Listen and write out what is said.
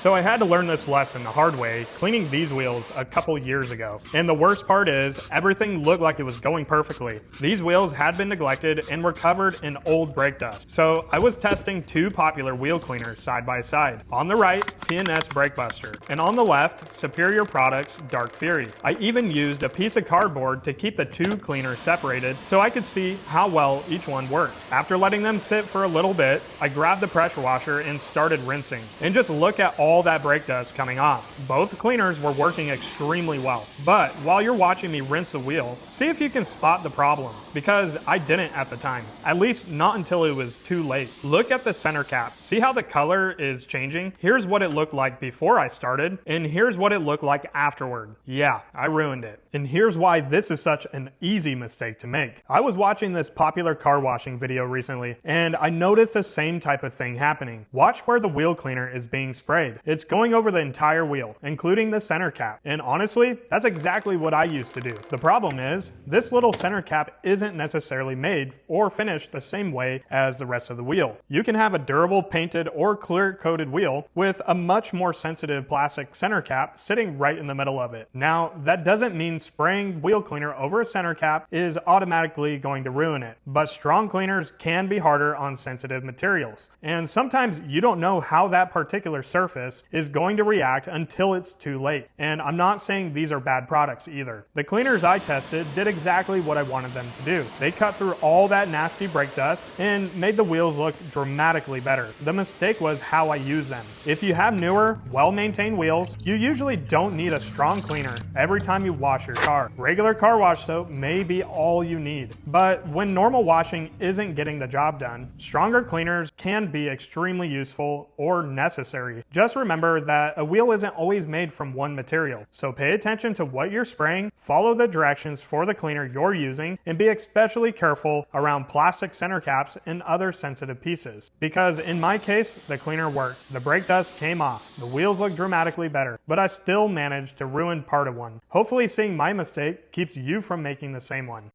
So I had to learn this lesson the hard way cleaning these wheels a couple years ago. And the worst part is, everything looked like it was going perfectly. These wheels had been neglected and were covered in old brake dust. So I was testing two popular wheel cleaners side by side. On the right, P&S Brake Buster, and on the left, Superior Products Dark Fury. I even used a piece of cardboard to keep the two cleaners separated so I could see how well each one worked. After letting them sit for a little bit, I grabbed the pressure washer and started rinsing. And just look at all that brake dust coming off. Both cleaners were working extremely well. But while you're watching me rinse the wheel, see if you can spot the problem, because I didn't at the time. At least not until it was too late. Look at the center cap. See how the color is changing? Here's what it looked like before I started, and here's what it looked like afterward. Yeah, I ruined it. And here's why this is such an easy mistake to make. I was watching this popular car washing video recently, and I noticed the same type of thing happening. Watch where the wheel cleaner is being sprayed. It's going over the entire wheel, including the center cap. And honestly, that's exactly what I used to do. The problem is, this little center cap isn't necessarily made or finished the same way as the rest of the wheel. You can have a durable painted or clear coated wheel with a much more sensitive plastic center cap sitting right in the middle of it. Now, that doesn't mean spraying wheel cleaner over a center cap is automatically going to ruin it, but strong cleaners can be harder on sensitive materials. And sometimes you don't know how that particular surface is going to react until it's too late. And I'm not saying these are bad products either. The cleaners I tested did exactly what I wanted them to do. They cut through all that nasty brake dust and made the wheels look dramatically better. The mistake was how I use them. If you have newer, well-maintained wheels, you usually don't need a strong cleaner every time you wash your car. Regular car wash soap may be all you need. But when normal washing isn't getting the job done, stronger cleaners can be extremely useful or necessary. Just remember that a wheel isn't always made from one material. So pay attention to what you're spraying, follow the directions for the cleaner you're using, and be especially careful around plastic center caps and other sensitive pieces. Because in my case, the cleaner worked. The brake dust came off. The wheels looked dramatically better, but I still managed to ruin part of one. Hopefully seeing my mistake keeps you from making the same one.